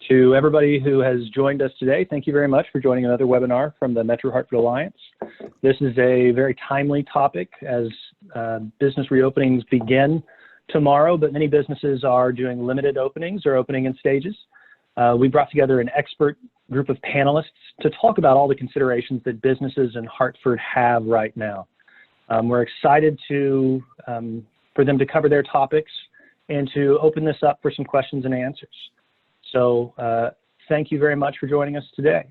To everybody who has joined us today, thank you very much for joining another webinar from the MetroHartford Alliance. This is a very timely topic as business reopenings begin tomorrow, but many businesses are doing limited openings or opening in stages. We brought together an expert group of panelists to talk about all the considerations that businesses in Hartford have right now. We're excited for them to cover their topics and to open this up for some questions and answers. So thank you very much for joining us today.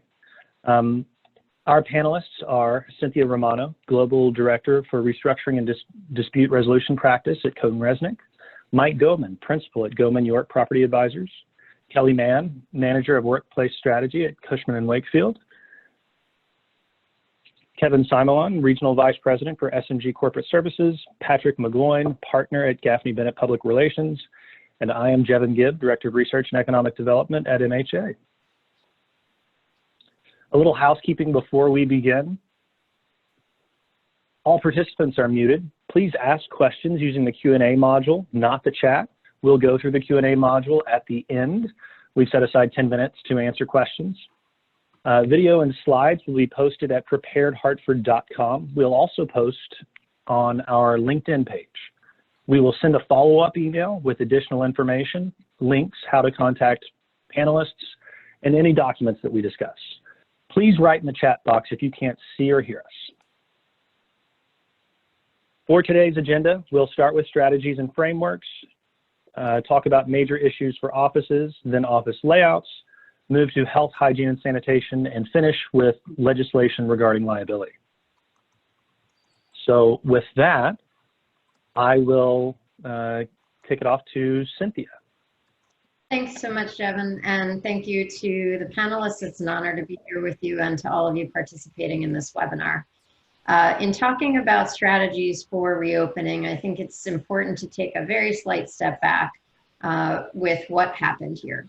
Our panelists are Cynthia Romano, Global Director for Restructuring and Dispute Resolution Practice at Cohen Resnick, Mike Goman, Principal at Goman York Property Advisors, Kelly Mann, Manager of Workplace Strategy at Cushman & Wakefield, Kevin Simon, Regional Vice President for SMG Corporate Services, Patrick McGloin, Partner at Gaffney Bennett Public Relations, and I am Jevin Gibb, Director of Research and Economic Development at MHA. A little housekeeping before we begin. All participants are muted. Please ask questions using the Q&A module, not the chat. We'll go through the Q&A module at the end. We've set aside 10 minutes to answer questions. Video and slides will be posted at preparedhartford.com. We'll also post on our LinkedIn page. We will send a follow-up email with additional information, links, how to contact panelists, and any documents that we discuss. Please write in the chat box if you can't see or hear us. For today's agenda, we'll start with strategies and frameworks, talk about major issues for offices, then office layouts, move to health, hygiene, and sanitation, and finish with legislation regarding liability. So with that, I will kick it off to Cynthia. Thanks so much, Jevin, and thank you to the panelists. It's an honor to be here with you and to all of you participating in this webinar. In talking about strategies for reopening, I think it's important to take a very slight step back with what happened here.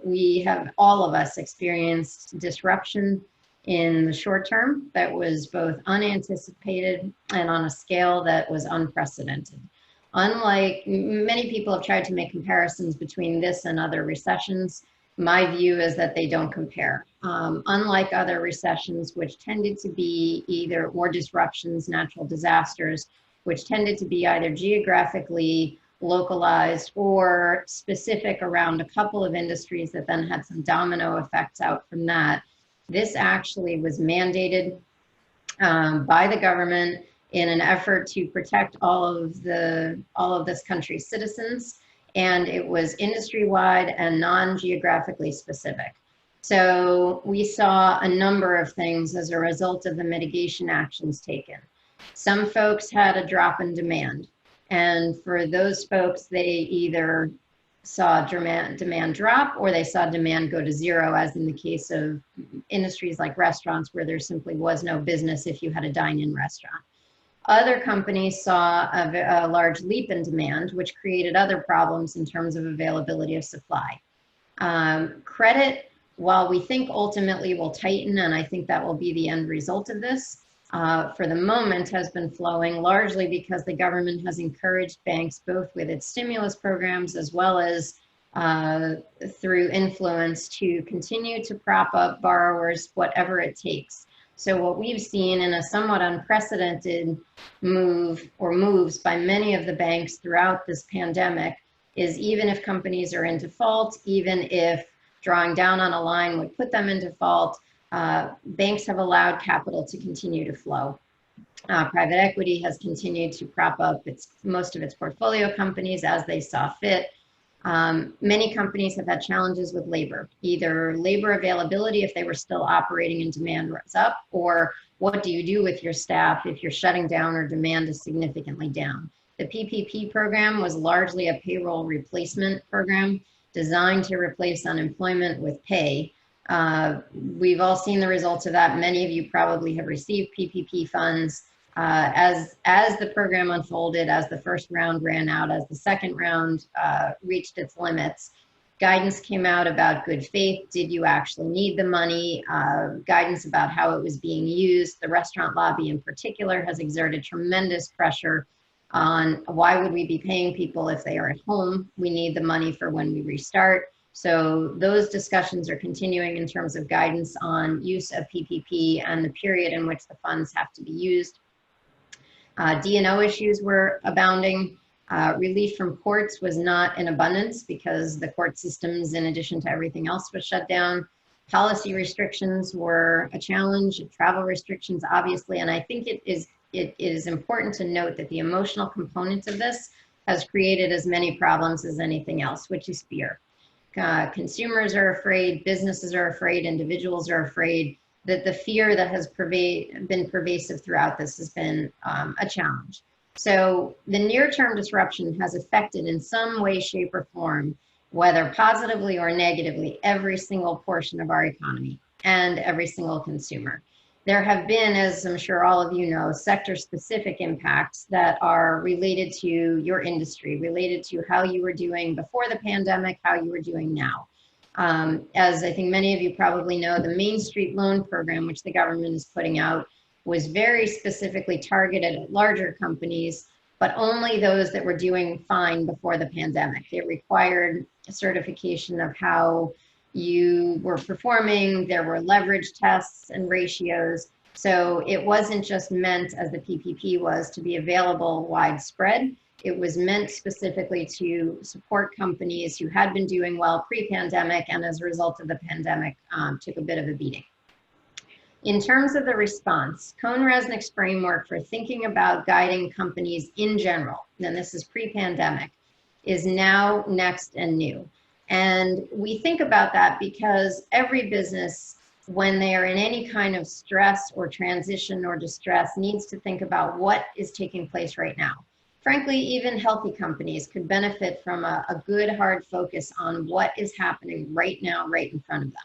We have, all of us, experienced disruption in the short term that was both unanticipated and on a scale that was unprecedented. Unlike, many people have tried to make comparisons between this and other recessions, my view is that they don't compare. Unlike other recessions, which tended to be either, or disruptions, natural disasters, which tended to be either geographically localized or specific around a couple of industries that then had some domino effects out from that. This actually was mandated by the government in an effort to protect all of this country's citizens, and it was industry-wide and non-geographically specific. So we saw a number of things as a result of the mitigation actions taken. Some folks had a drop in demand, and for those folks, they either saw demand drop or they saw demand go to zero, as in the case of industries like restaurants, where there simply was no business if you had a dine-in restaurant. Other companies saw a large leap in demand, which created other problems in terms of availability of supply. Credit, while we think ultimately will tighten, and I think that will be the end result of this, for the moment has been flowing largely because the government has encouraged banks, both with its stimulus programs as well as through influence, to continue to prop up borrowers whatever it takes. So what we've seen in a somewhat unprecedented move or moves by many of the banks throughout this pandemic is, even if companies are in default, even if drawing down on a line would put them in default, banks have allowed capital to continue to flow. Private equity has continued to prop up most of its portfolio companies as they saw fit. Many companies have had challenges with labor, either labor availability if they were still operating and demand was up, or what do you do with your staff if you're shutting down or demand is significantly down. The PPP program was largely a payroll replacement program designed to replace unemployment with pay. We've all seen the results of that. Many of you probably have received PPP funds. As the program unfolded, as the first round ran out, as the second round reached its limits, guidance came out about good faith. Did you actually need the money? Guidance about how it was being used. The restaurant lobby in particular has exerted tremendous pressure on why would we be paying people if they are at home? We need the money for when we restart. So those discussions are continuing in terms of guidance on use of PPP and the period in which the funds have to be used. D&O issues were abounding. Relief from courts was not in abundance because the court systems, in addition to everything else, was shut down. Policy restrictions were a challenge, travel restrictions, obviously, and I think it is important to note that the emotional component of this has created as many problems as anything else, which is fear. Consumers are afraid, businesses are afraid, individuals are afraid. That the fear that has been pervasive throughout this has been a challenge. So the near-term disruption has affected in some way, shape, or form, whether positively or negatively, every single portion of our economy and every single consumer. There have been, as I'm sure all of you know, sector-specific impacts that are related to your industry, related to how you were doing before the pandemic, how you were doing now. As I think many of you probably know, the Main Street Loan Program, which the government is putting out, was very specifically targeted at larger companies, but only those that were doing fine before the pandemic. It required a certification of how you were performing. There were leverage tests and ratios. So it wasn't just meant, as the PPP was, to be available widespread. It was meant specifically to support companies who had been doing well pre-pandemic and as a result of the pandemic took a bit of a beating. In terms of the response, Cohn-Resnick's framework for thinking about guiding companies in general, and this is pre-pandemic, is now, next, and new. And we think about that because every business, when they are in any kind of stress or transition or distress, needs to think about what is taking place right now. Frankly, even healthy companies could benefit from a good hard focus on what is happening right now, right in front of them.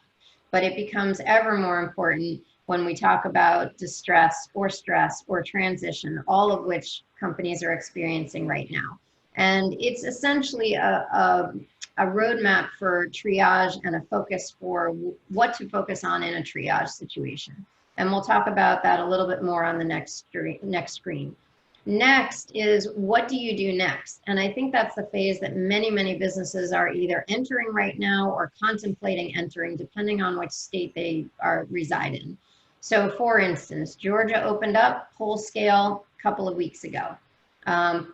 But it becomes ever more important when we talk about distress or stress or transition, all of which companies are experiencing right now. And it's essentially a roadmap for triage and a focus for what to focus on in a triage situation. And we'll talk about that a little bit more on the next screen. Next is, what do you do next? And I think that's the phase that many, many businesses are either entering right now or contemplating entering, depending on which state they reside in. So for instance, Georgia opened up whole scale a couple of weeks ago.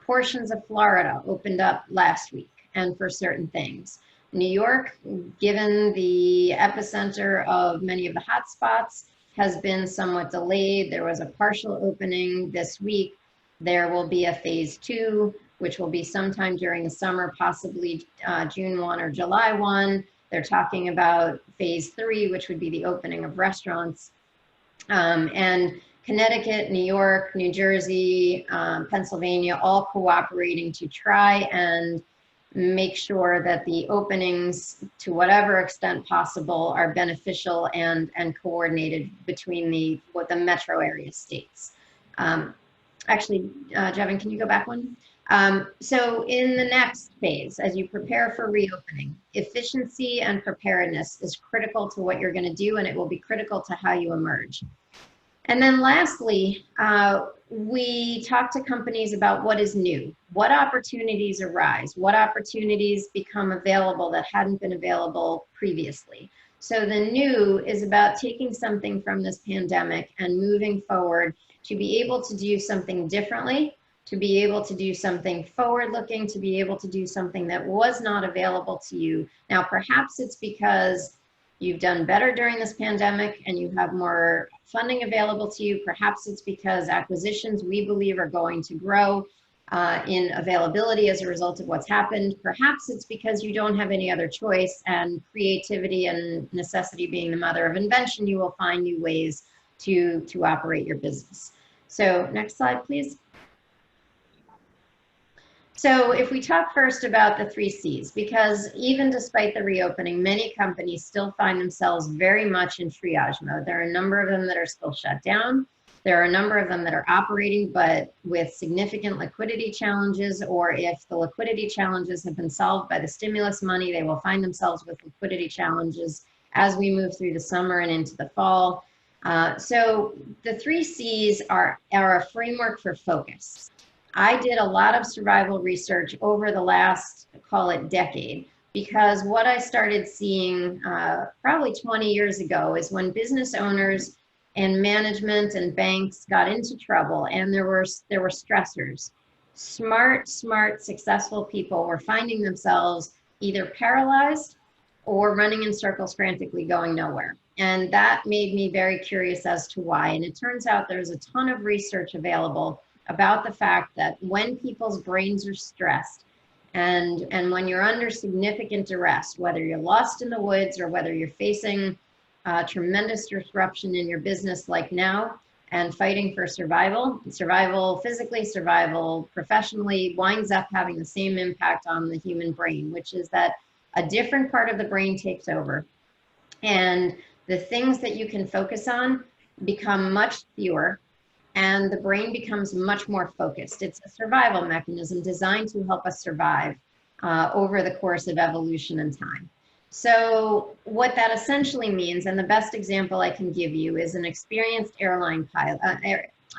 Portions of Florida opened up last week and for certain things. New York, given the epicenter of many of the hotspots, has been somewhat delayed. There was a partial opening this week. There will be a phase 2, which will be sometime during the summer, possibly June 1 or July 1. They're talking about phase 3, which would be the opening of restaurants. And Connecticut, New York, New Jersey, Pennsylvania, all cooperating to try and make sure that the openings, to whatever extent possible, are beneficial and coordinated between the metro area states. Actually, Jevin, can you go back one? So in the next phase, as you prepare for reopening, efficiency and preparedness is critical to what you're going to do, and it will be critical to how you emerge. And then lastly, we talk to companies about what is new, what opportunities arise, what opportunities become available that hadn't been available previously. So the new is about taking something from this pandemic and moving forward to be able to do something differently, to be able to do something forward-looking, to be able to do something that was not available to you. Now, perhaps it's because you've done better during this pandemic and you have more funding available to you. Perhaps it's because acquisitions, we believe, are going to grow in availability as a result of what's happened. Perhaps it's because you don't have any other choice, and creativity and necessity being the mother of invention, you will find new ways to operate your business. So next slide, please. So if we talk first about the 3 C's, because even despite the reopening, many companies still find themselves very much in triage mode. There are a number of them that are still shut down. There are a number of them that are operating, but with significant liquidity challenges, or if the liquidity challenges have been solved by the stimulus money, they will find themselves with liquidity challenges as we move through the summer and into the fall. So the 3 C's are a framework for focus. I did a lot of survival research over the last, call it decade, because what I started seeing probably 20 years ago is when business owners and management and banks got into trouble and there were stressors, smart, successful people were finding themselves either paralyzed or running in circles frantically going nowhere. And that made me very curious as to why. And it turns out there's a ton of research available about the fact that when people's brains are stressed and when you're under significant duress, whether you're lost in the woods or whether you're facing tremendous disruption in your business like now and fighting for survival physically, survival professionally, winds up having the same impact on the human brain, which is that a different part of the brain takes over. And the things that you can focus on become much fewer and the brain becomes much more focused. It's a survival mechanism designed to help us survive over the course of evolution and time. So what that essentially means, and the best example I can give you, is an experienced airline pilot,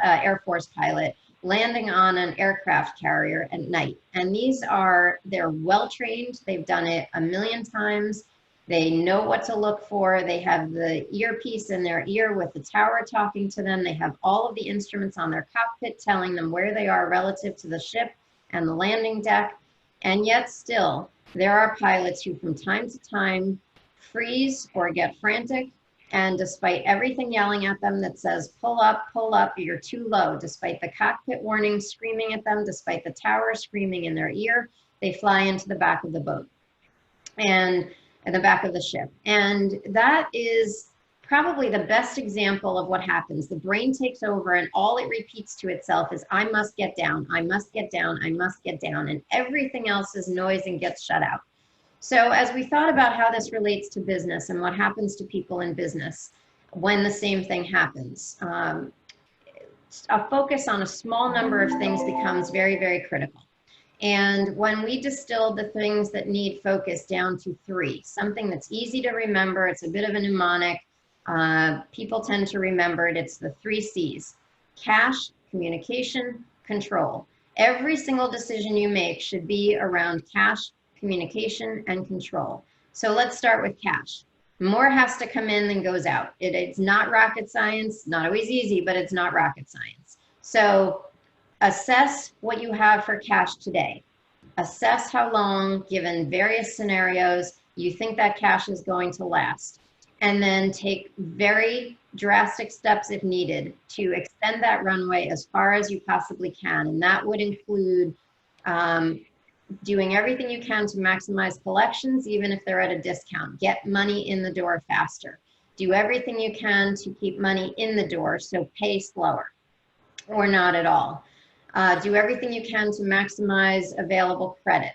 Air Force pilot landing on an aircraft carrier at night. And they're well trained. They've done it a million times. They know what to look for. They have the earpiece in their ear with the tower talking to them. They have all of the instruments on their cockpit telling them where they are relative to the ship and the landing deck. And yet still, there are pilots who from time to time freeze or get frantic. And despite everything yelling at them that says, pull up, you're too low, despite the cockpit warning screaming at them, despite the tower screaming in their ear, they fly into the back of the boat and the back of the ship. And that is probably the best example of what happens. The brain takes over and all it repeats to itself is, I must get down, I must get down, I must get down. And everything else is noise and gets shut out. So as we thought about how this relates to business and what happens to people in business when the same thing happens, a focus on a small number of things becomes very, very critical. And when we distilled the things that need focus down to 3, something that's easy to remember, it's a bit of a mnemonic, people tend to remember it, it's the 3 C's: cash, communication, control. Every single decision you make should be around cash, communication, and control. So let's start with cash. More has to come in than goes out. It's not rocket science, not always easy, but it's not rocket science. So assess what you have for cash today. Assess how long, given various scenarios, you think that cash is going to last. And then take very drastic steps if needed to extend that runway as far as you possibly can. And that would include doing everything you can to maximize collections, even if they're at a discount. Get money in the door faster. Do everything you can to keep money in the door, so pay slower or not at all. Do everything you can to maximize available credit.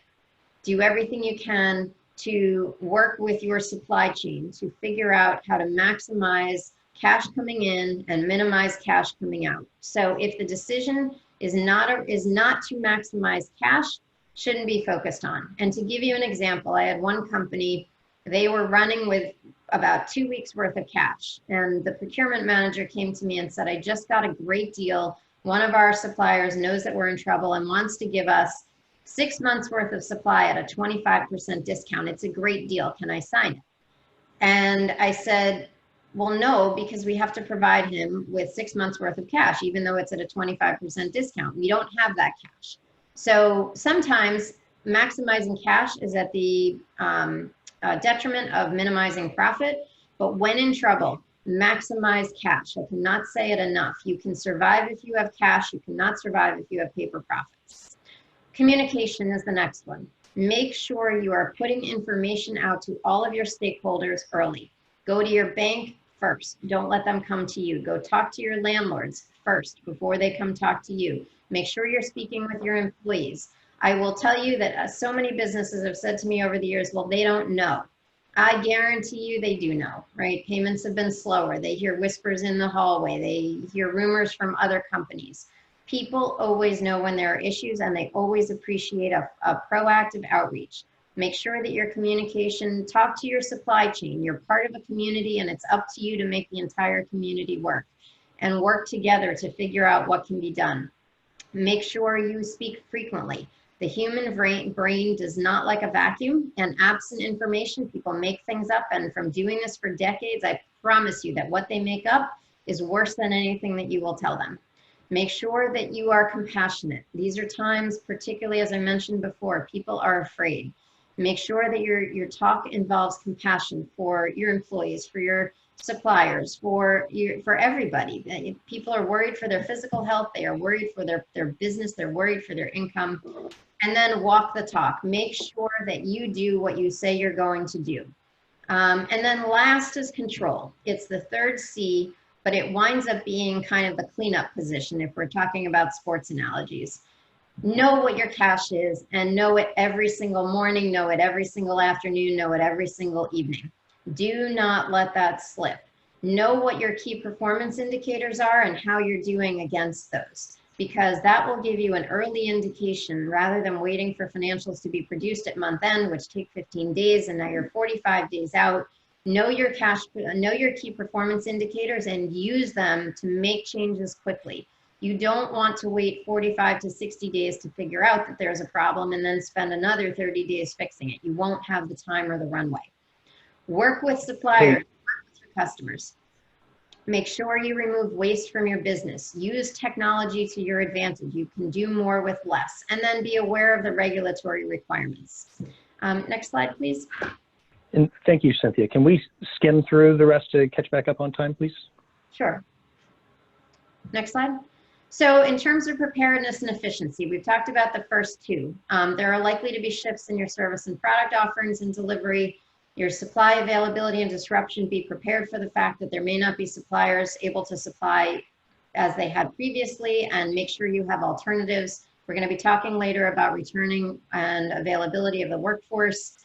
Do everything you can to work with your supply chain to figure out how to maximize cash coming in and minimize cash coming out. So if the decision is not to maximize cash, shouldn't be focused on. And to give you an example, I had one company, they were running with about 2 weeks worth of cash. And the procurement manager came to me and said, I just got a great deal. One of our suppliers knows that we're in trouble and wants to give us 6 months worth of supply at a 25% discount. It's a great deal. Can I sign it? And I said, well, no, because we have to provide him with 6 months worth of cash, even though it's at a 25% discount. We don't have that cash. So sometimes maximizing cash is at the detriment of minimizing profit, but when in trouble, maximize cash. I cannot say it enough. You can survive if you have cash. You cannot survive if you have paper profits. Communication is the next one. Make sure you are putting information out to all of your stakeholders early. Go to your bank first. Don't let them come to you. Go talk to your landlords first before they come talk to you. Make sure you're speaking with your employees. I will tell you that so many businesses have said to me over the years, well, they don't know. I guarantee you they do know, right? Payments have been slower. They hear whispers in the hallway. They hear rumors from other companies. People always know when there are issues and they always appreciate a proactive outreach. Make sure that your communication, talk to your supply chain. You're part of a community and it's up to you to make the entire community work and work together to figure out what can be done. Make sure you speak frequently. The human brain does not like a vacuum, and absent information, people make things up. And from doing this for decades, I promise you that what they make up is worse than anything that you will tell them. Make sure that you are compassionate. These are times, particularly as I mentioned before, people are afraid. Make sure that your talk involves compassion for your employees, for your suppliers, for everybody. People are worried for their physical health. They are worried for their business. They're worried for their income. And then walk the talk. Make sure that you do what you say you're going to do. And then last is control. It's the third C, but it winds up being kind of the cleanup position if we're talking about sports analogies. Know what your cash is, and know it every single morning, know it every single afternoon, know it every single evening. Do not let that slip. Know what your key performance indicators are and how you're doing against those, because that will give you an early indication rather than waiting for financials to be produced at month end, which take 15 days, and now you're 45 days out. Know your key performance indicators and use them to make changes quickly. You don't want to wait 45 to 60 days to figure out that there's a problem and then spend another 30 days fixing it. You won't have the time or the runway. Work with suppliers, work with your customers. Make sure you remove waste from your business. Use technology to your advantage. You can do more with less. And then be aware of the regulatory requirements. Next slide, please. And thank you, Cynthia. Can we skim through the rest to catch back up on time, please? Sure. Next slide. So in terms of preparedness and efficiency, we've talked about the first two. There are likely to be shifts in your service and product offerings and delivery. Your supply availability and disruption. Be prepared for the fact that there may not be suppliers able to supply as they had previously, and make sure you have alternatives. We're going to be talking later about returning and availability of the workforce.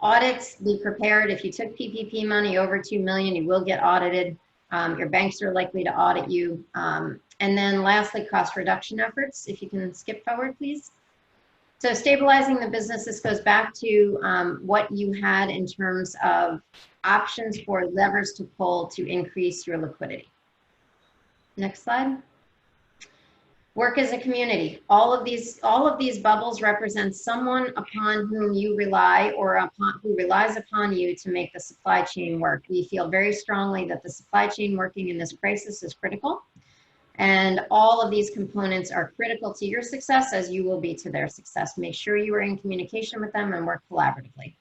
Audits, be prepared. If you took PPP money over $2 million, you will get audited. Your banks are likely to audit you. And then lastly, cost reduction efforts. If you can skip forward, please. So stabilizing the business, this goes back to what you had in terms of options for levers to pull to increase your liquidity. Next slide. Work as a community. All of these bubbles represent someone upon whom you rely, or who relies upon you to make the supply chain work. We feel very strongly that the supply chain working in this crisis is critical. And all of these components are critical to your success, as you will be to their success. Make sure you are in communication with them and work collaboratively.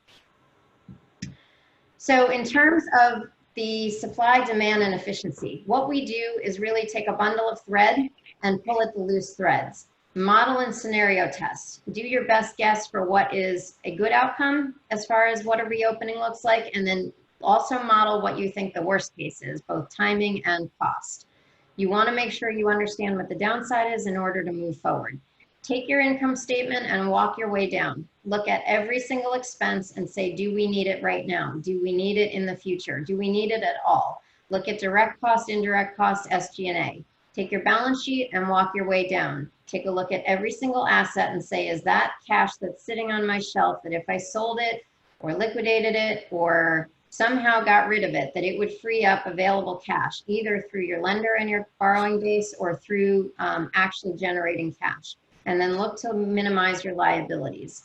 So in terms of the supply, demand, and efficiency, what we do is really take a bundle of thread and pull at the loose threads. Model and scenario test. Do your best guess for what is a good outcome as far as what a reopening looks like, and then also model what you think the worst case is, both timing and cost. You want to make sure you understand what the downside is in order to move forward. Take your income statement and walk your way down. Look at every single expense and say, do we need it right now? Do we need it in the future? Do we need it at all? Look at direct cost, indirect cost, SG&A. Take your balance sheet and walk your way down. Take a look at every single asset and say, is that cash that's sitting on my shelf that if I sold it or liquidated it or somehow got rid of it, that it would free up available cash, either through your lender and your borrowing base or through actually generating cash. And then look to minimize your liabilities.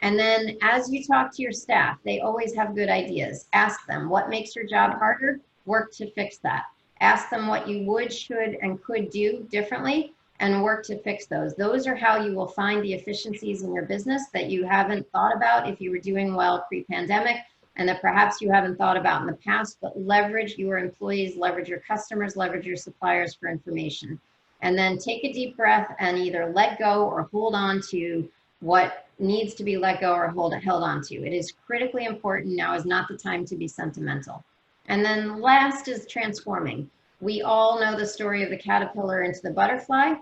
And then as you talk to your staff, they always have good ideas. Ask them, what makes your job harder? Work to fix that. Ask them what you would, should, and could do differently, and work to fix those. Those are how you will find the efficiencies in your business that you haven't thought about if you were doing well pre-pandemic, and that perhaps you haven't thought about in the past, but leverage your employees, leverage your customers, leverage your suppliers for information. And then take a deep breath and either let go or hold on to what needs to be let go or held on to. It is critically important. Now is not the time to be sentimental. And then last is transforming. We all know the story of the caterpillar into the butterfly.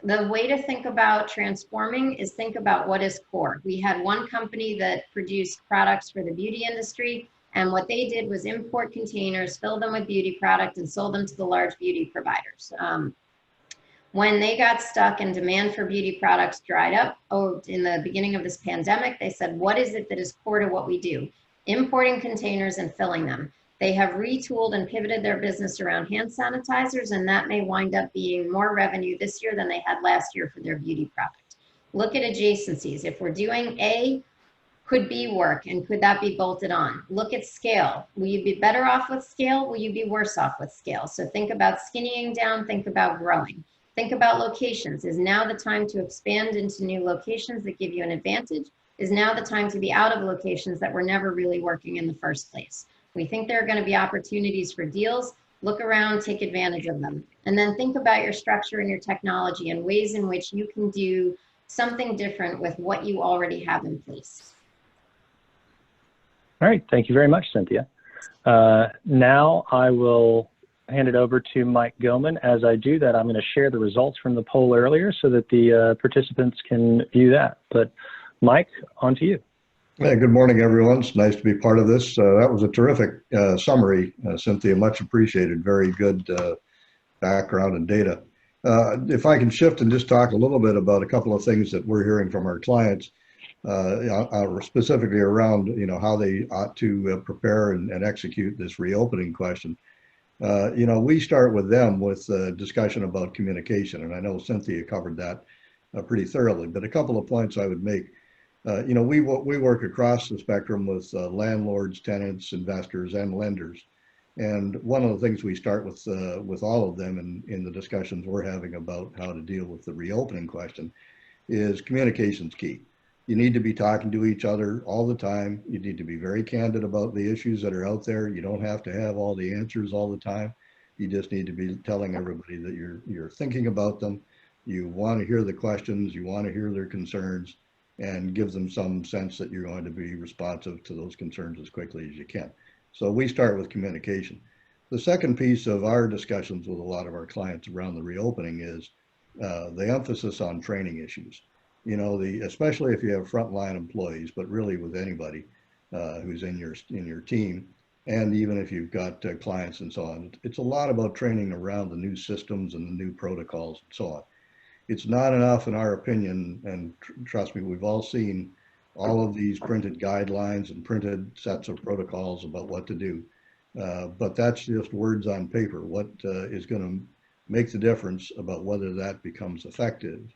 The way to think about transforming is think about what is core. We had one company that produced products for the beauty industry, and what they did was import containers, fill them with beauty product, and sold them to the large beauty providers. When they got stuck and demand for beauty products dried up in the beginning of this pandemic, they said, what is it that is core to what we do? Importing containers and filling them. They have retooled and pivoted their business around hand sanitizers, and that may wind up being more revenue this year than they had last year for their beauty product. Look at adjacencies. If we're doing A, could B work, and could that be bolted on? Look at scale. Will you be better off with scale? Will you be worse off with scale? So think about skinnying down, think about growing. Think about locations. Is now the time to expand into new locations that give you an advantage? Is now the time to be out of locations that were never really working in the first place? We think there are going to be opportunities for deals. Look around, take advantage of them. And then think about your structure and your technology and ways in which you can do something different with what you already have in place. All right, thank you very much, Cynthia. Now I will hand it over to Mike Gilman. As I do that, I'm going to share the results from the poll earlier so that the participants can view that. But Mike, on to you. Hey, good morning, everyone. It's nice to be part of this. That was a terrific summary, Cynthia. Much appreciated. Very good background and data. If I can shift and just talk a little bit about a couple of things that we're hearing from our clients, specifically around how they ought to prepare and execute this reopening question. We start with them with a discussion about communication, and I know Cynthia covered that pretty thoroughly. But a couple of points I would make. We work across the spectrum with landlords, tenants, investors, and lenders. And one of the things we start with all of them in the discussions we're having about how to deal with the reopening question is communication's key. You need to be talking to each other all the time. You need to be very candid about the issues that are out there. You don't have to have all the answers all the time. You just need to be telling everybody that you're thinking about them. You want to hear the questions. You want to hear their concerns, and give them some sense that you're going to be responsive to those concerns as quickly as you can. So we start with communication. The second piece of our discussions with a lot of our clients around the reopening is the emphasis on training issues. Especially if you have frontline employees, but really with anybody who's in your team, and even if you've got clients and so on, it's a lot about training around the new systems and the new protocols and so on. It's not enough, in our opinion, and trust me, we've all seen all of these printed guidelines and printed sets of protocols about what to do. But that's just words on paper. What is going to make the difference about whether that becomes effective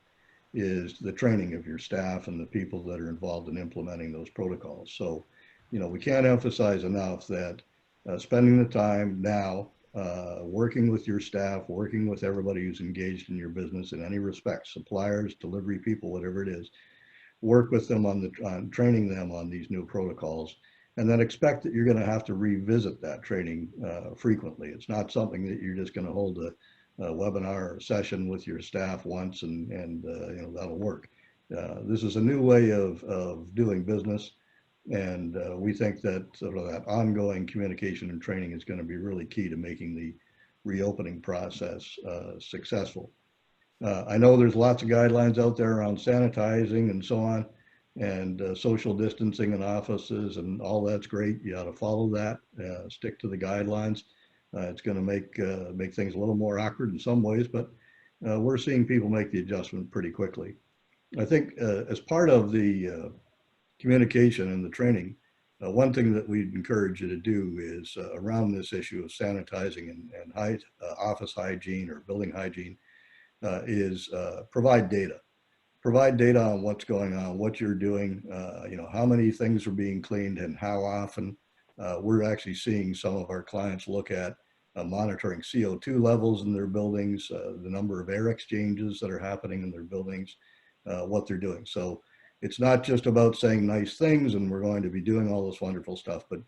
is the training of your staff and the people that are involved in implementing those protocols. So, we can't emphasize enough that spending the time now, working with your staff, working with everybody who's engaged in your business in any respect, suppliers, delivery people, whatever it is, work with them on training them on these new protocols, and then expect that you're going to have to revisit that training frequently. It's not something that you're just going to hold a webinar session with your staff once and that'll work. This is a new way of doing business, and we think that sort of that ongoing communication and training is going to be really key to making the reopening process successful. I know there's lots of guidelines out there around sanitizing and so on, and social distancing in offices, and all that's great. You ought to follow that, stick to the guidelines. It's going to make things a little more awkward in some ways, but we're seeing people make the adjustment pretty quickly. I think as part of the communication and the training, one thing that we'd encourage you to do is around this issue of sanitizing and office hygiene or building hygiene is provide data. Provide data on what's going on, what you're doing, how many things are being cleaned and how often. We're actually seeing some of our clients look at monitoring CO2 levels in their buildings, the number of air exchanges that are happening in their buildings, what they're doing. So it's not just about saying nice things and we're going to be doing all this wonderful stuff, but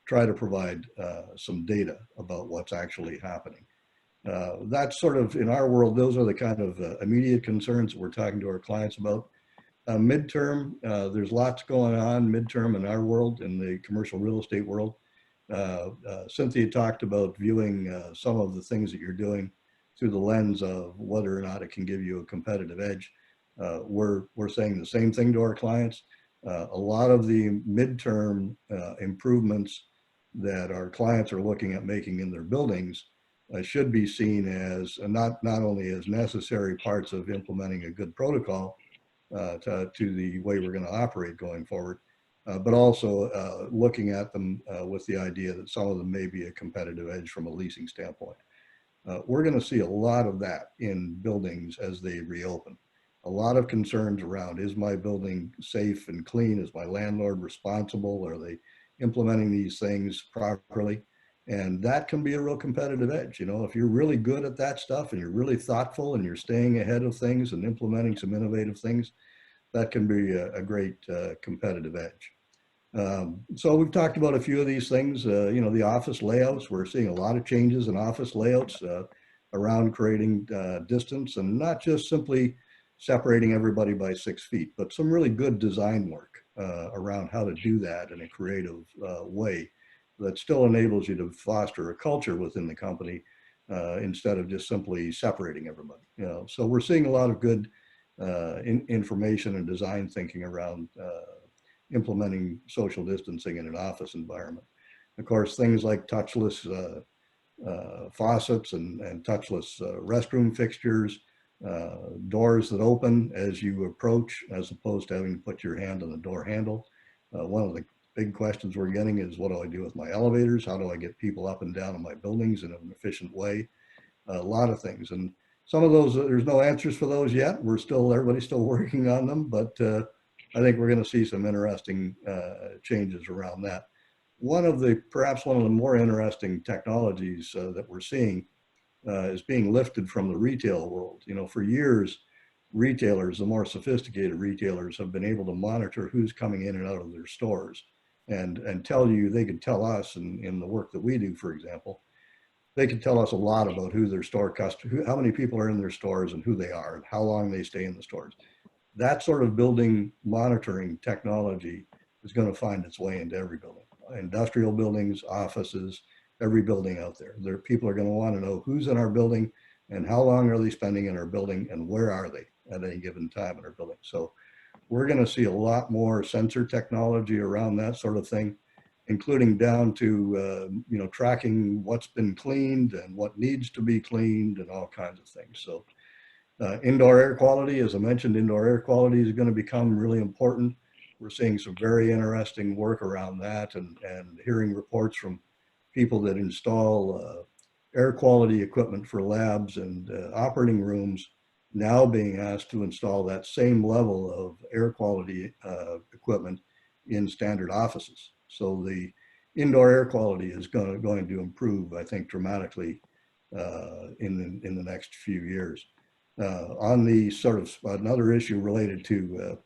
try to provide some data about what's actually happening. That's sort of, in our world, those are the kind of immediate concerns that we're talking to our clients about. Midterm, there's lots going on midterm in our world, in the commercial real estate world. Cynthia talked about viewing some of the things that you're doing through the lens of whether or not it can give you a competitive edge. We're saying the same thing to our clients. A lot of the midterm improvements that our clients are looking at making in their buildings should be seen as not only as necessary parts of implementing a good protocol to the way we're going to operate going forward, but also looking at them with the idea that some of them may be a competitive edge from a leasing standpoint. We're going to see a lot of that in buildings as they reopen. a lot of concerns around, is my building safe and clean? Is my landlord responsible? Are they implementing these things properly? And that can be a real competitive edge. You know, if you're really good at that stuff and you're really thoughtful and you're staying ahead of things and implementing some innovative things, that can be a great competitive edge. So we've talked about a few of these things. You know, the office layouts, we're seeing a lot of changes in office layouts around creating distance, and not just simply separating everybody by 6 feet, but some really good design work around how to do that in a creative way that still enables you to foster a culture within the company instead of just simply separating everybody. You know, so we're seeing a lot of good information and design thinking around implementing social distancing in an office environment. Of course, things like touchless faucets and touchless restroom fixtures, doors that open as you approach, as opposed to having to put your hand on the door handle. One of the big questions we're getting is, what do I do with my elevators? How do I get people up and down in my buildings in an efficient way? A lot of things. And some of those, there's no answers for those yet. Everybody's still working on them, but I think we're going to see some interesting changes around that. Perhaps one of the more interesting technologies that we're seeing is being lifted from the retail world. You know, for years, retailers, the more sophisticated retailers, have been able to monitor who's coming in and out of their stores and tell you, they could tell us in the work that we do, for example, they could tell us a lot about who their store customer, how many people are in their stores and who they are and how long they stay in the stores. That sort of building monitoring technology is going to find its way into every building, industrial buildings, offices, every building out there. People are going to want to know who's in our building and how long are they spending in our building and where are they at any given time in our building. So we're going to see a lot more sensor technology around that sort of thing, including down to, you know, tracking what's been cleaned and what needs to be cleaned and all kinds of things. So indoor air quality, as I mentioned, indoor air quality is going to become really important. We're seeing some very interesting work around that, and hearing reports from people that install air quality equipment for labs and operating rooms now being asked to install that same level of air quality equipment in standard offices. So the indoor air quality is going to improve, I think, dramatically in the next few years. On the sort of another issue related to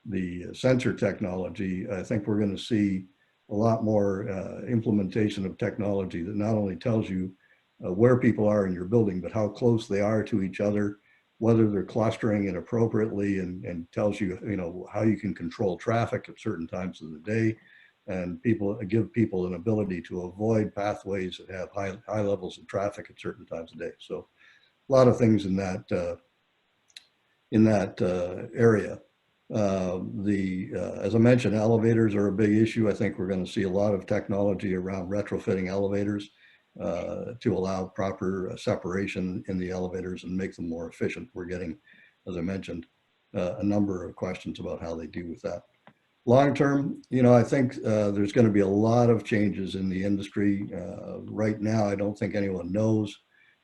the sensor technology, I think we're going to see a lot more implementation of technology that not only tells you where people are in your building, but how close they are to each other, whether they're clustering inappropriately, and tells you, you know, how you can control traffic at certain times of the day, and give people an ability to avoid pathways that have high levels of traffic at certain times of day. So a lot of things in that area. As I mentioned, elevators are a big issue. I think we're going to see a lot of technology around retrofitting elevators to allow proper separation in the elevators and make them more efficient. We're getting, as I mentioned, a number of questions about how they do with that. Long term, you know, I think there's going to be a lot of changes in the industry. Right now, I don't think anyone knows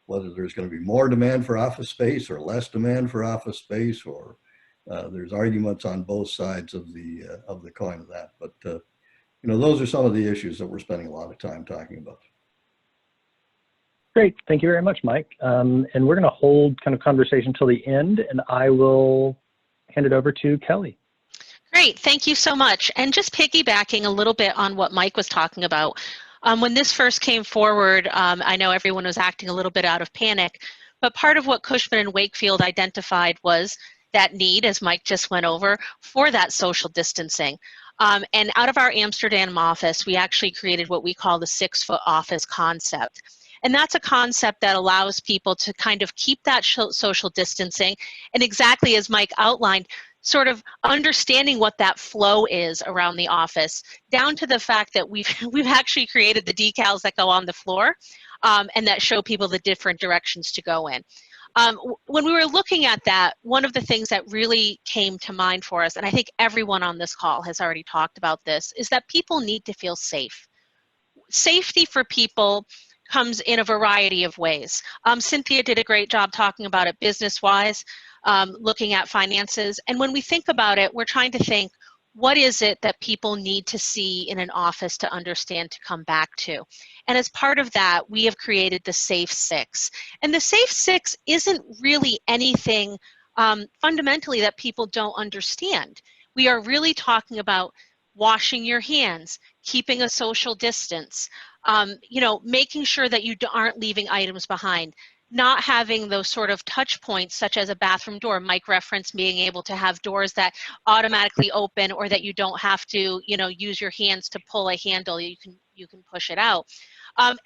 whether there's going to be more demand for office space or less demand for office space, or there's arguments on both sides of the coin of that. But you know, those are some of the issues that we're spending a lot of time talking about. Great, thank you very much, Mike. And we're going to hold kind of conversation till the end, and I will hand it over to Kelly. Great, thank you so much. And just piggybacking a little bit on what Mike was talking about, when this first came forward, I know everyone was acting a little bit out of panic, but part of what Cushman and Wakefield identified was that need, as Mike just went over, for that social distancing. And out of our Amsterdam office, we actually created what we call the 6-foot office concept. And that's a concept that allows people to kind of keep that social distancing, and exactly as Mike outlined, sort of understanding what that flow is around the office, down to the fact that we've actually created the decals that go on the floor and that show people the different directions to go in. When we were looking at that, one of the things that really came to mind for us, and I think everyone on this call has already talked about this, is that people need to feel safe. Safety for people comes in a variety of ways. Cynthia did a great job talking about it business-wise, looking at finances. And when we think about it, we're trying to think, what is it that people need to see in an office to understand to come back to? And as part of that, we have created the Safe Six. And the Safe Six isn't really anything fundamentally that people don't understand. We are really talking about washing your hands, keeping a social distance, you know, making sure that you aren't leaving items behind, not having those sort of touch points such as a bathroom door. Mike referenced being able to have doors that automatically open, or that you don't have to, you know, use your hands to pull a handle. You can push it out.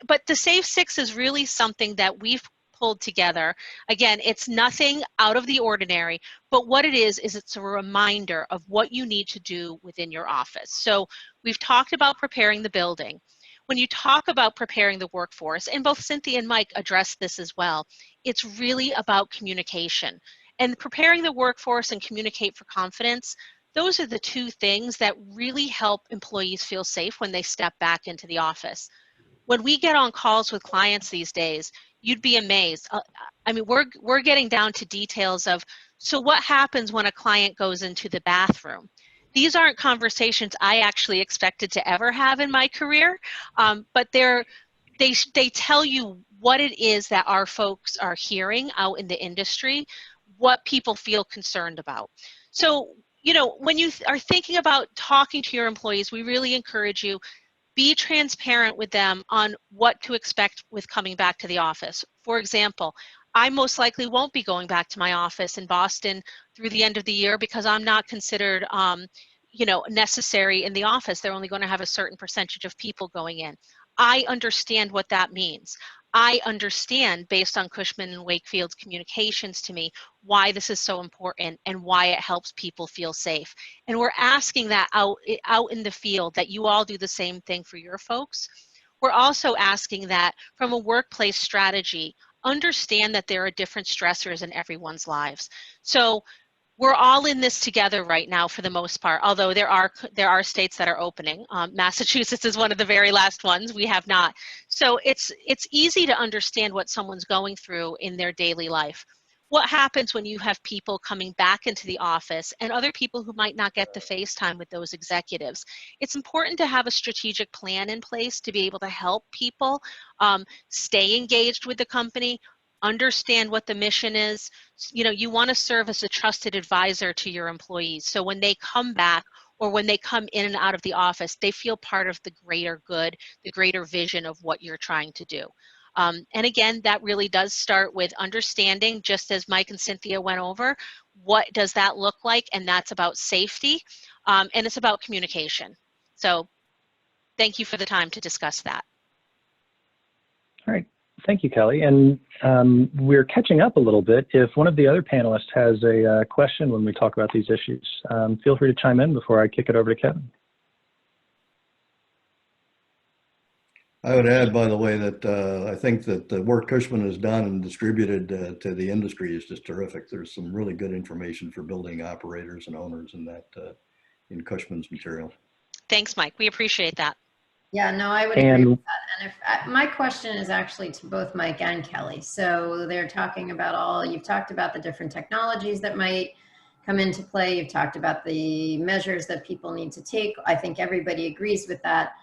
But the Safe Six is really something that we've pulled together. Again, it's nothing out of the ordinary, but what it is it's a reminder of what you need to do within your office. So we've talked about preparing the building. When you talk about preparing the workforce, and both Cynthia and Mike addressed this as well, it's really about communication. And preparing the workforce and communicate for confidence, those are the two things that really help employees feel safe when they step back into the office. When we get on calls with clients these days, you'd be amazed. I mean, we're getting down to details of, so what happens when a client goes into the bathroom? These aren't conversations I actually expected to ever have in my career, but they tell you what it is that our folks are hearing out in the industry, what people feel concerned about. So, you know, when you are thinking about talking to your employees, we really encourage you, be transparent with them on what to expect with coming back to the office. For example, I most likely won't be going back to my office in Boston through the end of the year because I'm not considered, you know, necessary in the office. They're only going to have a certain percentage of people going in. I understand what that means. I understand, based on Cushman and Wakefield's communications to me, why this is so important and why it helps people feel safe. And we're asking that out in the field, that you all do the same thing for your folks. We're also asking that from a workplace strategy, understand that there are different stressors in everyone's lives. So we're all in this together right now for the most part, although there are states that are opening. Massachusetts is one of the very last ones. We have not. So it's easy to understand what someone's going through in their daily life. What happens when you have people coming back into the office and other people who might not get the face time with those executives? It's important to have a strategic plan in place to be able to help people stay engaged with the company, understand what the mission is. You know, you want to serve as a trusted advisor to your employees. So when they come back or when they come in and out of the office, they feel part of the greater good, the greater vision of what you're trying to do. And again, that really does start with understanding, just as Mike and Cynthia went over, what does that look like? And that's about safety, and it's about communication. So thank you for the time to discuss that. All right. Thank you, Kelly. And we're catching up a little bit. If one of the other panelists has a question when we talk about these issues, feel free to chime in before I kick it over to Kevin. I would add, by the way, that I think that the work Cushman has done and distributed to the industry is just terrific. There's some really good information for building operators and owners in that in Cushman's material. Thanks, Mike. We appreciate that. Yeah, no, I would agree with that. And if my question is actually to both Mike and Kelly. So they're talking about you've talked about the different technologies that might come into play. You've talked about the measures that people need to take. I think everybody agrees with that.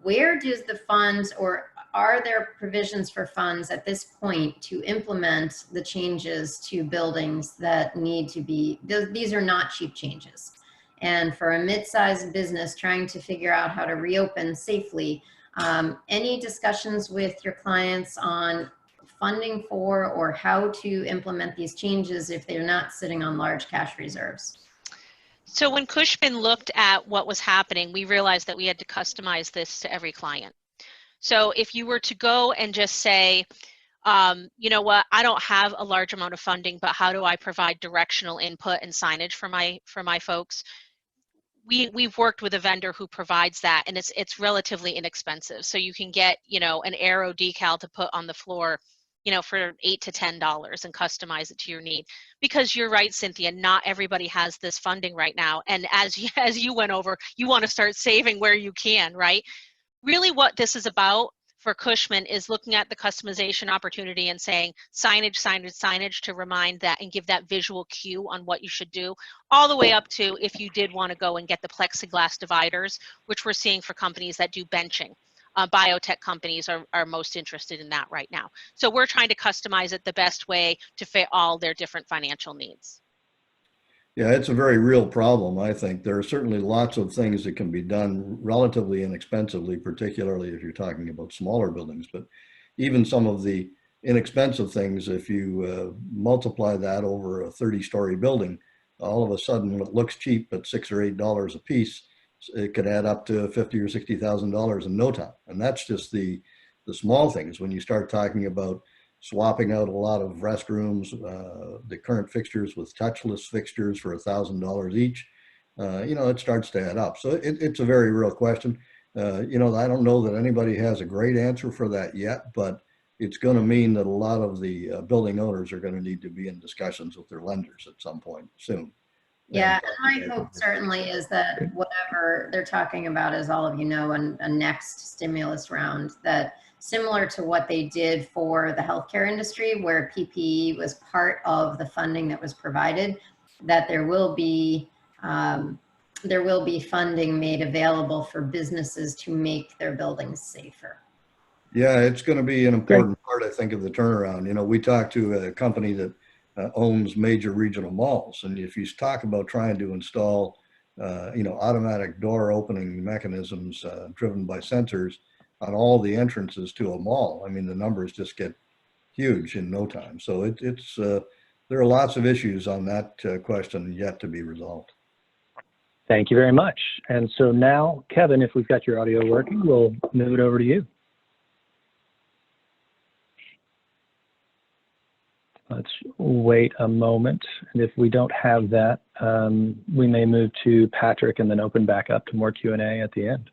Where does the funds, or are there provisions for funds at this point to implement the changes to buildings that need to be, these are not cheap changes. And for a mid-sized business trying to figure out how to reopen safely, any discussions with your clients on funding for or how to implement these changes if they're not sitting on large cash reserves? So when Cushman looked at what was happening, we realized that we had to customize this to every client. So if you were to go and just say, you know what, I don't have a large amount of funding, but how do I provide directional input and signage for my folks? We've worked with a vendor who provides that, and it's relatively inexpensive. So you can get, you know, an arrow decal to put on the floor, you know, for $8 to $10 and customize it to your need. Because you're right, Cynthia, not everybody has this funding right now. And as you went over, you want to start saving where you can, right? Really what this is about for Cushman is looking at the customization opportunity and saying signage, signage, signage to remind that and give that visual cue on what you should do, all the way up to if you did want to go and get the plexiglass dividers, which we're seeing for companies that do benching. Biotech companies are most interested in that right now. So we're trying to customize it the best way to fit all their different financial needs. Yeah, it's a very real problem, I think. There are certainly lots of things that can be done relatively inexpensively, particularly if you're talking about smaller buildings. But even some of the inexpensive things, if you multiply that over a 30-story building, all of a sudden what looks cheap at $6 or $8 a piece, it could add up to $50,000 or $60,000 in no time. And that's just the small things. When you start talking about swapping out a lot of restrooms, the current fixtures with touchless fixtures for $1,000 each, it starts to add up. So it's a very real question. I don't know that anybody has a great answer for that yet, but it's going to mean that a lot of the building owners are going to need to be in discussions with their lenders at some point soon. Yeah, and my hope certainly is that whatever they're talking about, as all of you know, a next stimulus round, that similar to what they did for the healthcare industry, where PPE was part of the funding that was provided, that there will be funding made available for businesses to make their buildings safer. Yeah, it's going to be an important part, I think, of the turnaround. We talked to a company that owns major regional malls, and if you talk about trying to install, automatic door opening mechanisms driven by sensors on all the entrances to a mall, I mean, the numbers just get huge in no time. So there are lots of issues on that question yet to be resolved. Thank you very much. And so now, Kevin, if we've got your audio working, we'll move it over to you. Let's wait a moment. And if we don't have that, we may move to Patrick and then open back up to more Q&A at the end.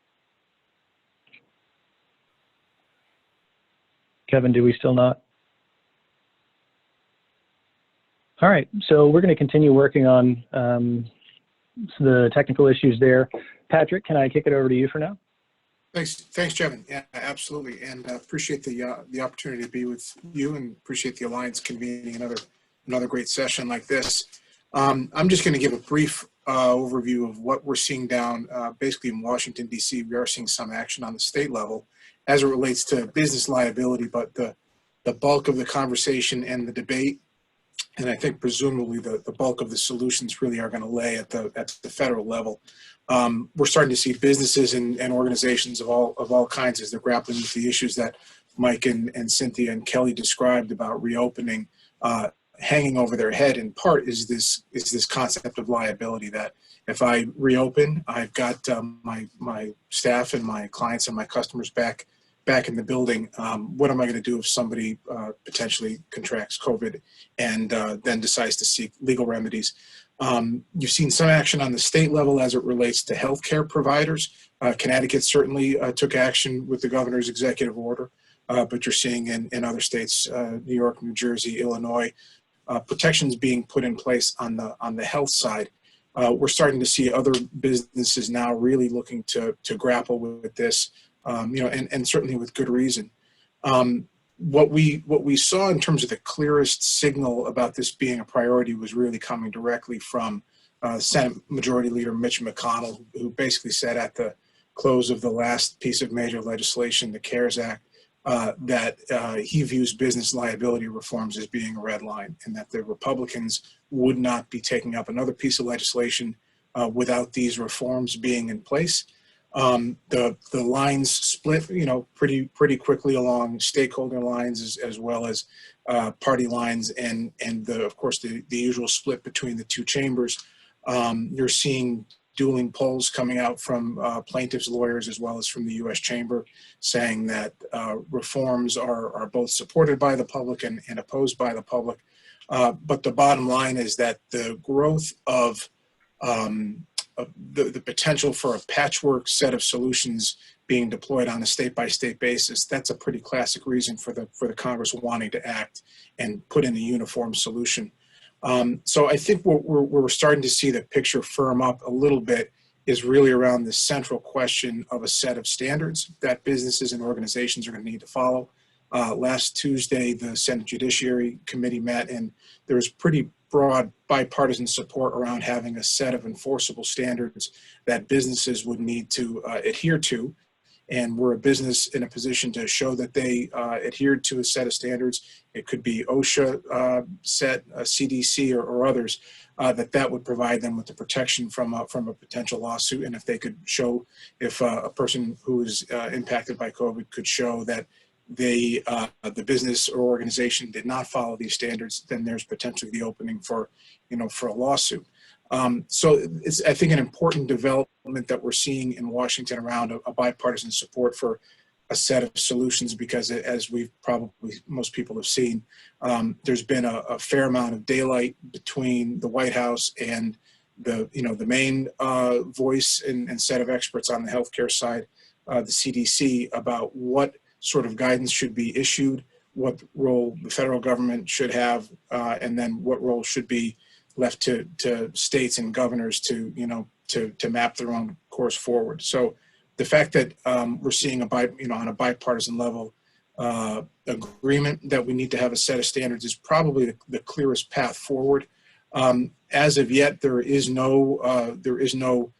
Kevin, do we still not? All right, so we're going to continue working on the technical issues there. Patrick, can I kick it over to you for now? Thanks, Jevin. Yeah, absolutely, and appreciate the opportunity to be with you, and appreciate the Alliance convening another great session like this. I'm just going to give a brief overview of what we're seeing down basically in Washington, D.C. We are seeing some action on the state level as it relates to business liability, but the bulk of the conversation and the debate, and I think presumably the bulk of the solutions really are going to lay at the federal level. We're starting to see businesses and organizations of all kinds as they're grappling with the issues that Mike and Cynthia and Kelly described about reopening. Hanging over their head in part is this concept of liability, that if I reopen, I've got my staff and my clients and my customers back in the building. What am I going to do if somebody potentially contracts COVID and then decides to seek legal remedies? You've seen some action on the state level as it relates to healthcare providers. Connecticut certainly took action with the governor's executive order, but you're seeing in other states, New York, New Jersey, Illinois, protections being put in place on the health side. We're starting to see other businesses now really looking to grapple with this, and certainly with good reason. What we saw in terms of the clearest signal about this being a priority was really coming directly from Senate Majority Leader Mitch McConnell, who basically said at the close of the last piece of major legislation, the CARES Act, that he views business liability reforms as being a red line, and that the Republicans would not be taking up another piece of legislation without these reforms being in place. The lines split, pretty quickly along stakeholder lines as well as party lines, and of course the usual split between the two chambers. You're seeing dueling polls coming out from plaintiffs' lawyers as well as from the U.S. Chamber, saying that reforms are both supported by the public and opposed by the public. But the bottom line is that the growth of the potential for a patchwork set of solutions being deployed on a state-by-state basis, that's a pretty classic reason for the Congress wanting to act and put in a uniform solution. So I think we're starting to see the picture firm up a little bit is really around the central question of a set of standards that businesses and organizations are going to need to follow. Last Tuesday, the Senate Judiciary Committee met, and there was pretty broad bipartisan support around having a set of enforceable standards that businesses would need to adhere to. And we're a business in a position to show that they adhered to a set of standards. It could be OSHA set, CDC, or others, that would provide them with the protection from a potential lawsuit. And if they could show, if a person who is impacted by COVID could show that they, the business or organization did not follow these standards, then there's potentially the opening for, for a lawsuit. So it's, I think, an important development that we're seeing in Washington around a bipartisan support for a set of solutions, because as we've probably, most people have seen, there's been a fair amount of daylight between the White House and the main voice and set of experts on the healthcare side, the CDC, about what sort of guidance should be issued, what role the federal government should have, and then what role should be left to states and governors to map their own course forward. So the fact that we're seeing on a bipartisan level agreement that we need to have a set of standards is probably the clearest path forward. As of yet, there is no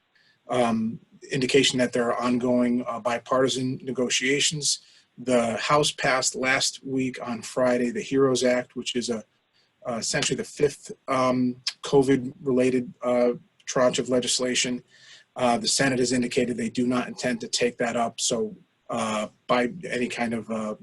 indication that there are ongoing bipartisan negotiations. The House passed last week on Friday the HEROES Act, which is essentially the fifth COVID-related tranche of legislation. The Senate has indicated they do not intend to take that up, so by any kind of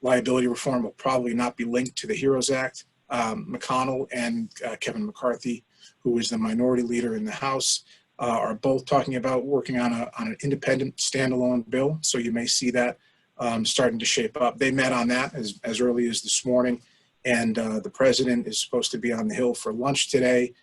liability reform will probably not be linked to the HEROES Act. McConnell and Kevin McCarthy, who is the minority leader in the House, are both talking about working on an independent standalone bill, so you may see that starting to shape up. They met on that as early as this morning, and the president is supposed to be on the Hill for lunch today,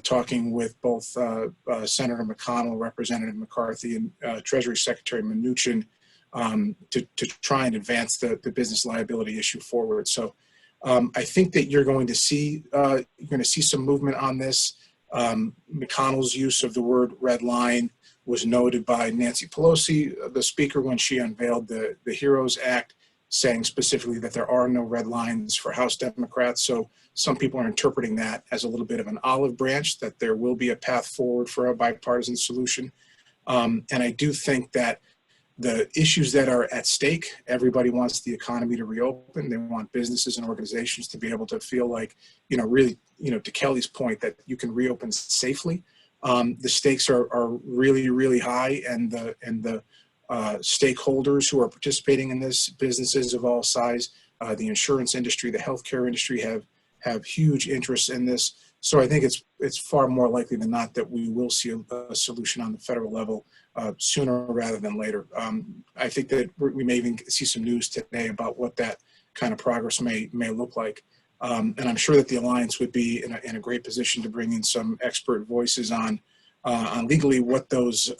talking with both Senator McConnell, Representative McCarthy, and Treasury Secretary Mnuchin to try and advance the business liability issue forward. So I think that you're going to see some movement on this. McConnell's use of the word red line was noted by Nancy Pelosi, the Speaker, when she unveiled the HEROES Act, saying specifically that there are no red lines for House Democrats. So some people are interpreting that as a little bit of an olive branch, that there will be a path forward for a bipartisan solution. And I do think that the issues that are at stake, everybody wants the economy to reopen. They want businesses and organizations to be able to feel like, really, to Kelly's point, that you can reopen safely. The stakes are really, really high, and the stakeholders who are participating in this, businesses of all size, the insurance industry, the healthcare industry, have huge interests in this. So I think it's far more likely than not that we will see a solution on the federal level sooner rather than later. I think that we may even see some news today about what that kind of progress may look like. And I'm sure that the Alliance would be in a great position to bring in some expert voices on legally what those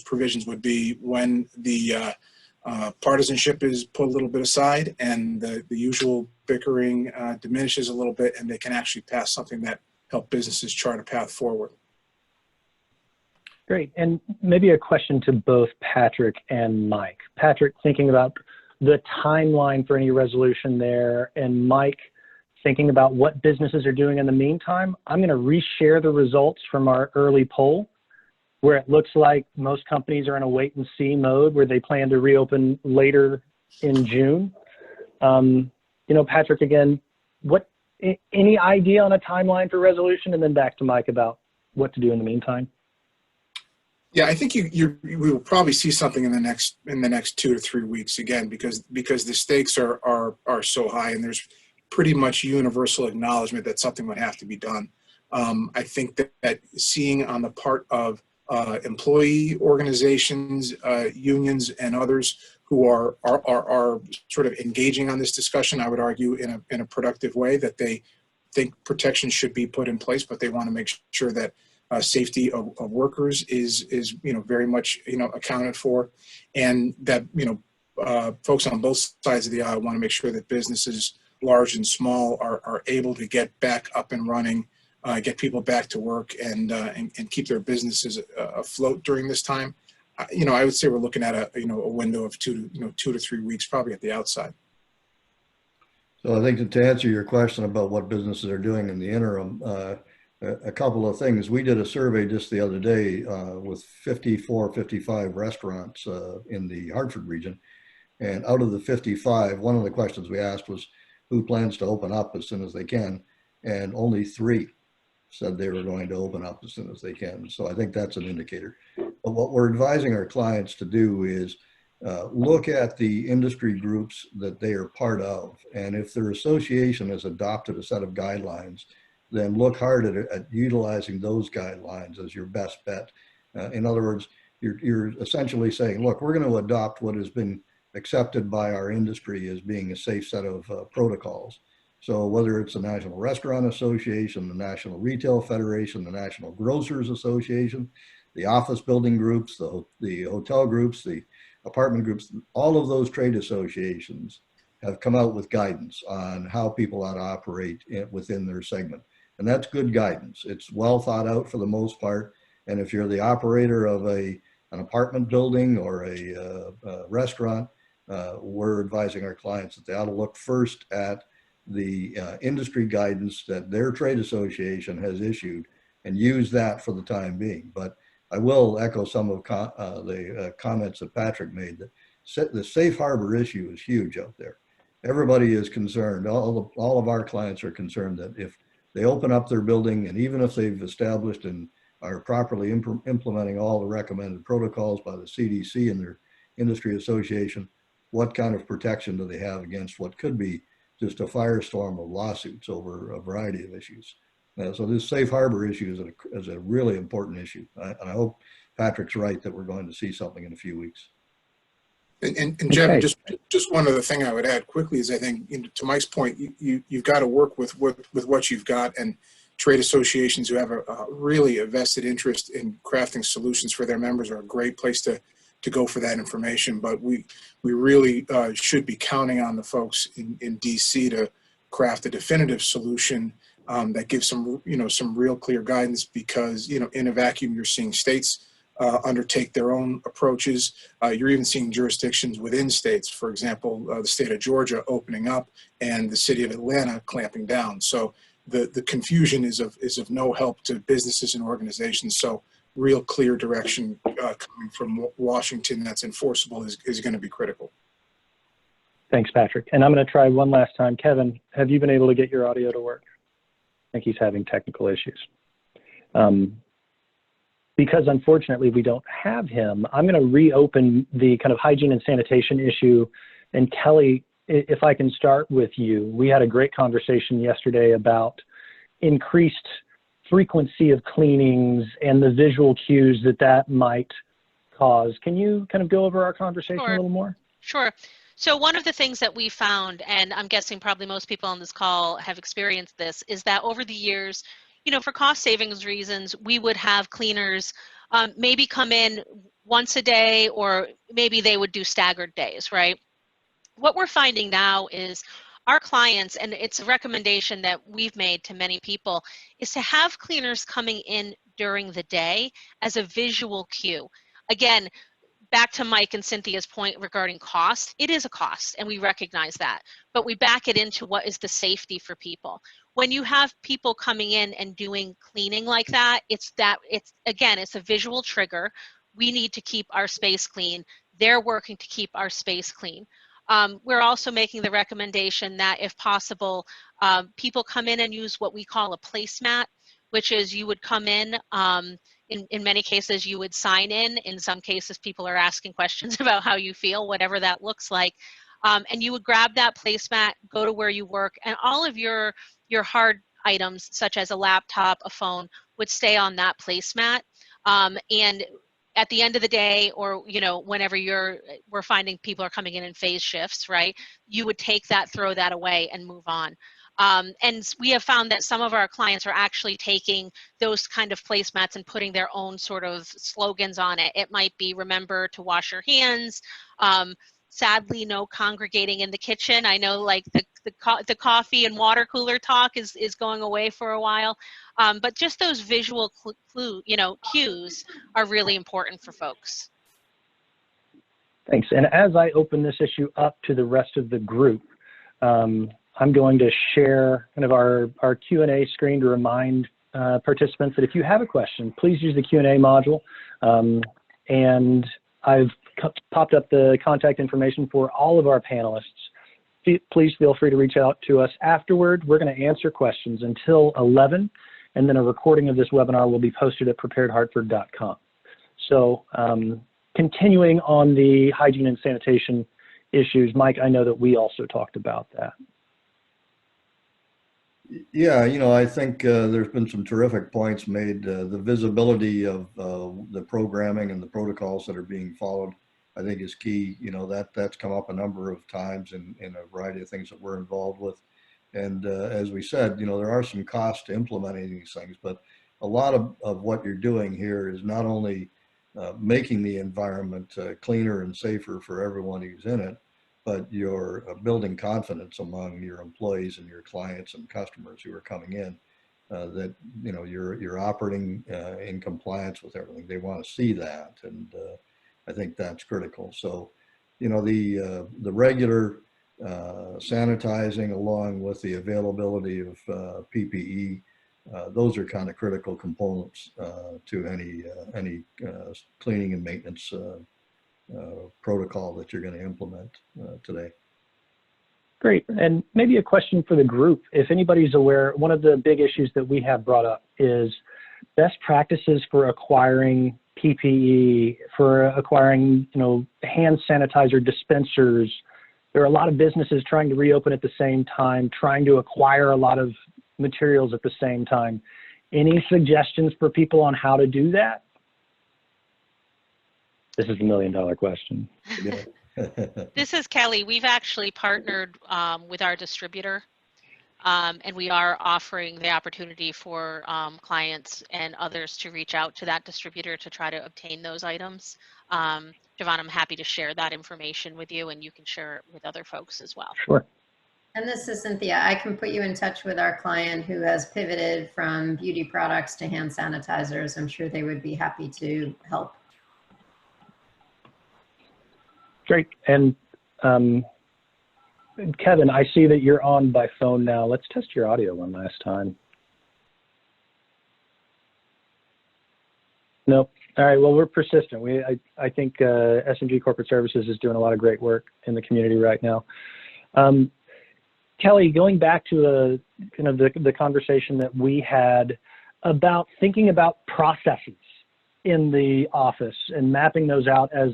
provisions would be when the partisanship is put a little bit aside and the usual bickering diminishes a little bit, and they can actually pass something that help businesses chart a path forward. Great. And maybe a question to both Patrick and Mike. Patrick, thinking about the timeline for any resolution there, and Mike, thinking about what businesses are doing in the meantime. I'm going to reshare the results from our early poll, where it looks like most companies are in a wait and see mode, where they plan to reopen later in June. Patrick, again, any idea on a timeline for resolution? And then back to Mike about what to do in the meantime. Yeah, I think we will probably see something in the next 2 to 3 weeks, again, because the stakes are so high, and there's pretty much universal acknowledgement that something would have to be done. I think that seeing on the part of employee organizations, unions, and others who are sort of engaging on this discussion, I would argue in a productive way, that they think protection should be put in place, but they want to make sure that safety of workers is very much accounted for, and that folks on both sides of the aisle want to make sure that businesses, large and small, are able to get back up and running get people back to work and keep their businesses afloat during this time. I would say we're looking at a window of 2 to 3 weeks, probably at the outside. So I think to answer your question about what businesses are doing in the interim, a couple of things. We did a survey just the other day with 55 restaurants in the Hartford region. And out of the 55, one of the questions we asked was who plans to open up as soon as they can? And only 3 said they were going to open up as soon as they can. So I think that's an indicator. But what we're advising our clients to do is look at the industry groups that they are part of. And if their association has adopted a set of guidelines, then look hard at utilizing those guidelines as your best bet. In other words, you're essentially saying, look, we're going to adopt what has been accepted by our industry as being a safe set of protocols. So whether it's the National Restaurant Association, the National Retail Federation, the National Grocers Association, the office building groups, the hotel groups, the apartment groups, all of those trade associations have come out with guidance on how people ought to operate within their segment. And that's good guidance. It's well thought out for the most part. And if you're the operator of an apartment building or a restaurant, we're advising our clients that they ought to look first at the industry guidance that their trade association has issued and use that for the time being. But I will echo some of the comments that Patrick made. That the safe harbor issue is huge out there. Everybody is concerned. All of our clients are concerned that if they open up their building, and even if they've established and are properly implementing all the recommended protocols by the CDC and their industry association, what kind of protection do they have against what could be just a firestorm of lawsuits over a variety of issues? So this safe harbor issue is a really important issue. And I hope Patrick's right that we're going to see something in a few weeks. And Jeff, just one other thing I would add quickly is I think, to Mike's point, you've got to work with what you've got, and trade associations who have really a vested interest in crafting solutions for their members are a great place to go for that information. But we really should be counting on the folks in DC to craft a definitive solution that gives some real clear guidance, because in a vacuum you're seeing states undertake their own approaches. You're even seeing jurisdictions within states, for example, the state of Georgia opening up and the city of Atlanta clamping down. So the confusion is of no help to businesses and organizations. So real clear direction coming from Washington that's enforceable is going to be critical. Thanks, Patrick. And I'm going to try one last time. Kevin, have you been able to get your audio to work? I think he's having technical issues. Because unfortunately we don't have him, I'm going to reopen the kind of hygiene and sanitation issue. And Kelly, if I can start with you, we had a great conversation yesterday about increased frequency of cleanings and the visual cues that might cause. Can you kind of go over our conversation a little more? Sure. So one of the things that we found, and I'm guessing probably most people on this call have experienced this, is that over the years, for cost savings reasons, we would have cleaners maybe come in once a day, or maybe they would do staggered days, right? What we're finding now is our clients, and it's a recommendation that we've made to many people, is to have cleaners coming in during the day as a visual cue. Again, back to Mike and Cynthia's point regarding cost, it is a cost, and we recognize that, but we back it into what is the safety for people. When you have people coming in and doing cleaning like that, it's a visual trigger. We need to keep our space clean. They're working to keep our space clean. We're also making the recommendation that if possible, people come in and use what we call a placemat, which is you would come in many cases you would sign in some cases people are asking questions about how you feel, whatever that looks like, and you would grab that placemat, go to where you work, and all of your hard items such as a laptop, a phone, would stay on that placemat, and at the end of the day, or whenever we're finding people are coming in phase shifts, right, you would take that, throw that away, and move on. And we have found that some of our clients are actually taking those kind of placemats and putting their own sort of slogans on it. It might be remember to wash your hands, sadly no congregating in the kitchen. I know like the the coffee and water cooler talk is going away for a while. But just those visual cues are really important for folks. Thanks. And as I open this issue up to the rest of the group, I'm going to share kind of our Q&A screen to remind participants that if you have a question, please use the Q&A module. And I've popped up the contact information for all of our panelists. Please feel free to reach out to us afterward. We're going to answer questions until 11, and then a recording of this webinar will be posted at preparedhartford.com. So continuing on the hygiene and sanitation issues, Mike, I know that we also talked about that. Yeah, I think there's been some terrific points made. The visibility of the programming and the protocols that are being followed, I think, is key. That's come up a number of times in a variety of things that we're involved with. And as we said, there are some costs to implementing these things, but a lot of what you're doing here is not only making the environment cleaner and safer for everyone who's in it, but you're building confidence among your employees and your clients and customers who are coming in that you're operating in compliance with everything. They want to see that, and I think that's critical. So, the regular sanitizing along with the availability of PPE, those are kind of critical components to any cleaning and maintenance protocol that you're going to implement today. Great. And maybe a question for the group. If anybody's aware, one of the big issues that we have brought up is best practices for acquiring PPE, for acquiring, hand sanitizer dispensers. There are a lot of businesses trying to reopen at the same time, trying to acquire a lot of materials at the same time. Any suggestions for people on how to do that? This is $1 million question. This is Kelly. We've actually partnered with our distributor, and we are offering the opportunity for clients and others to reach out to that distributor to try to obtain those items. Javon, I'm happy to share that information with you, and you can share it with other folks as well. Sure. And this is Cynthia. I can put you in touch with our client who has pivoted from beauty products to hand sanitizers. I'm sure they would be happy to help. Great. And Kevin, I see that you're on by phone now. Let's test your audio one last time. Nope. All right. Well, we're persistent. I think SMG Corporate Services is doing a lot of great work in the community right now. Kelly, going back to kind of the conversation that we had about thinking about processes in the office and mapping those out as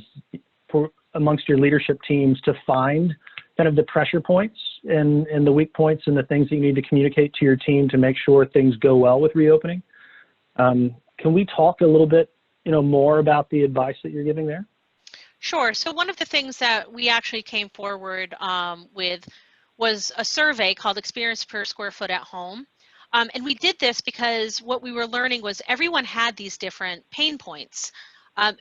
for amongst your leadership teams to find kind of the pressure points and the weak points and the things that you need to communicate to your team to make sure things go well with reopening. Can we talk a little bit, more about the advice that you're giving there? Sure. So one of the things that we actually came forward with was a survey called Experience Per Square Foot at Home. And we did this because what we were learning was everyone had these different pain points.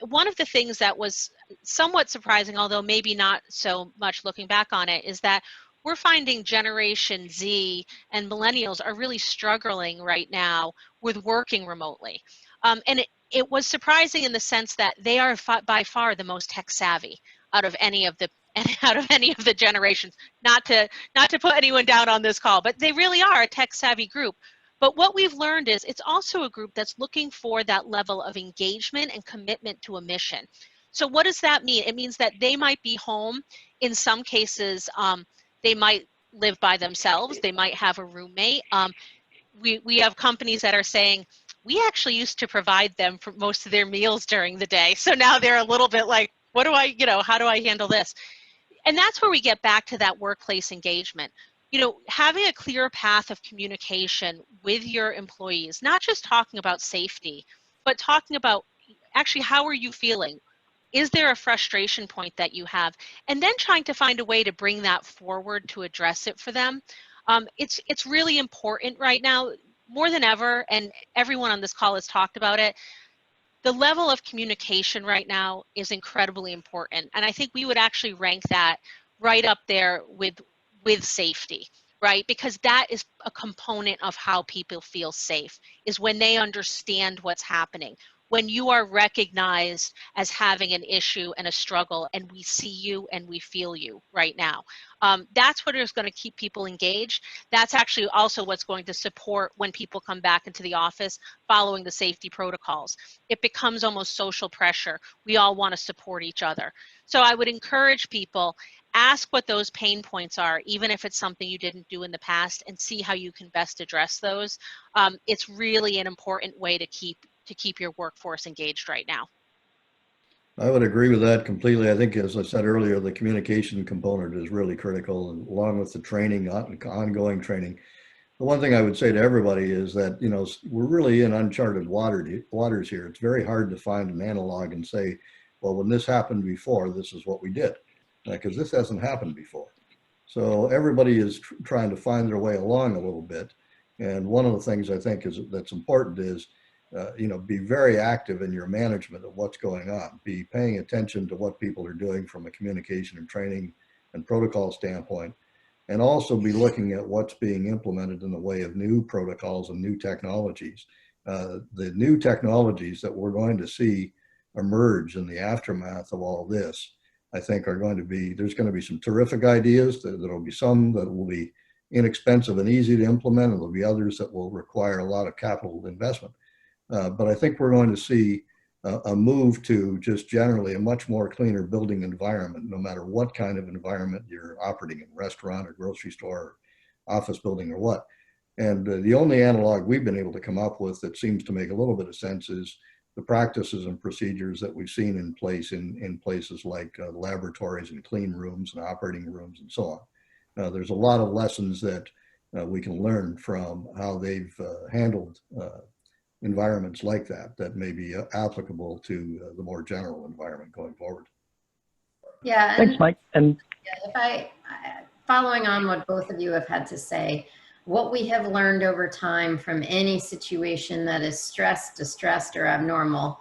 One of the things that was somewhat surprising, although maybe not so much looking back on it, is that we're finding Generation Z and millennials are really struggling right now with working remotely. And it was surprising in the sense that they are by far the most tech savvy out of any of the generations. Not to put anyone down on this call, but they really are a tech savvy group. But what we've learned is it's also a group that's looking for that level of engagement and commitment to a mission. So what does that mean? It means that they might be home. In some cases, they might live by themselves. They might have a roommate. We have companies that are saying, we actually used to provide them for most of their meals during the day. So now they're a little bit like, what do I, how do I handle this? And that's where we get back to that workplace engagement. Having a clear path of communication with your employees, not just talking about safety, but talking about actually how are you feeling? Is there a frustration point that you have? And then trying to find a way to bring that forward to address it for them. It's really important right now, more than ever, and everyone on this call has talked about it. The level of communication right now is incredibly important. And I think we would actually rank that right up there with with safety, right? Because that is a component of how people feel safe, is when they understand what's happening. When you are recognized as having an issue and a struggle, and we see you and we feel you right now. That's what is going to keep people engaged. That's actually also what's going to support when people come back into the office following the safety protocols. It becomes almost social pressure. We all want to support each other. So I would encourage people, ask what those pain points are, even if it's something you didn't do in the past, and see how you can best address those. It's really an important way to keep your workforce engaged right now. I would agree with that completely. I think, as I said earlier, the communication component is really critical, and along with the training, ongoing training. The one thing I would say to everybody is that, you know, we're really in uncharted waters here. It's very hard to find an analog and say, well, when this happened before, this is what we did, because this hasn't happened before. So everybody is trying to find their way along a little bit. And one of the things I think that's important is, you know, be very active in your management of what's going on. Be paying attention to what people are doing from a communication and training and protocol standpoint, and also be looking at what's being implemented in the way of new protocols and new technologies. The new technologies that we're going to see emerge in the aftermath of all this, I think are going to be, there's going to be some terrific ideas. There'll be some that will be inexpensive and easy to implement, and there'll be others that will require a lot of capital investment. But I think we're going to see a move to just generally a much more cleaner building environment, no matter what kind of environment you're operating in, restaurant or grocery store or office building or what. And the only analog we've been able to come up with that seems to make a little bit of sense is the practices and procedures that we've seen in place in places like laboratories and clean rooms and operating rooms and so on. There's a lot of lessons that we can learn from how they've handled environments like that may be applicable to the more general environment going forward. Yeah. Thanks, Mike. And if following on what both of you have had to say, what we have learned over time from any situation that is stressed, distressed, or abnormal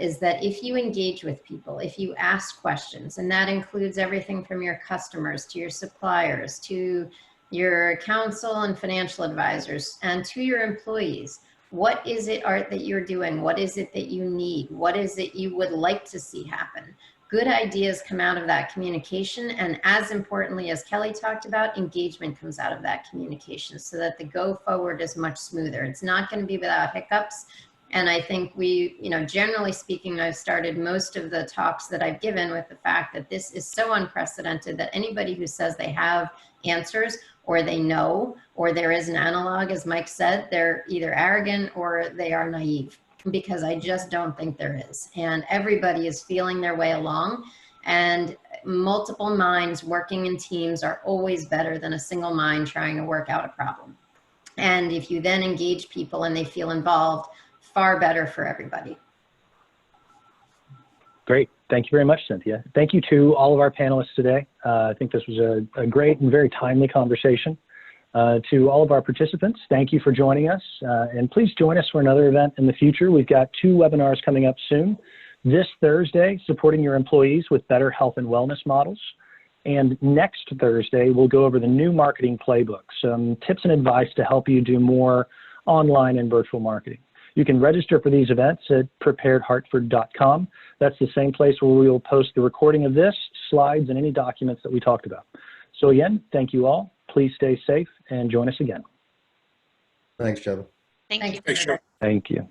is that if you engage with people, if you ask questions, and that includes everything from your customers to your suppliers to your counsel and financial advisors and to your employees, what is it, Art, that you're doing? What is it that you need? What is it you would like to see happen? Good ideas come out of that communication, and as importantly, as Kelly talked about, engagement comes out of that communication so that the go forward is much smoother. It's not going to be without hiccups. And I think we, you know, generally speaking, I've started most of the talks that I've given with the fact that this is so unprecedented that anybody who says they have answers or they know, or there is an analog, as Mike said, they're either arrogant or they are naive, because I just don't think there is. And everybody is feeling their way along, and multiple minds working in teams are always better than a single mind trying to work out a problem. And if you then engage people and they feel involved, far better for everybody. great. Thank you very much, Cynthia. Thank you to all of our panelists today. I think this was a great and very timely conversation. To all of our participants, thank you for joining us. And please join us for another event in the future. We've got 2 webinars coming up soon. This Thursday, supporting your employees with better health and wellness models. And next Thursday, we'll go over the new marketing playbook, some tips and advice to help you do more online and virtual marketing. You can register for these events at preparedhartford.com. That's the same place where we will post the recording of this, slides, and any documents that we talked about. So again, thank you all. Please stay safe and join us again. Thanks, Kevin. Thank you. Thanks, Joe. Thank you.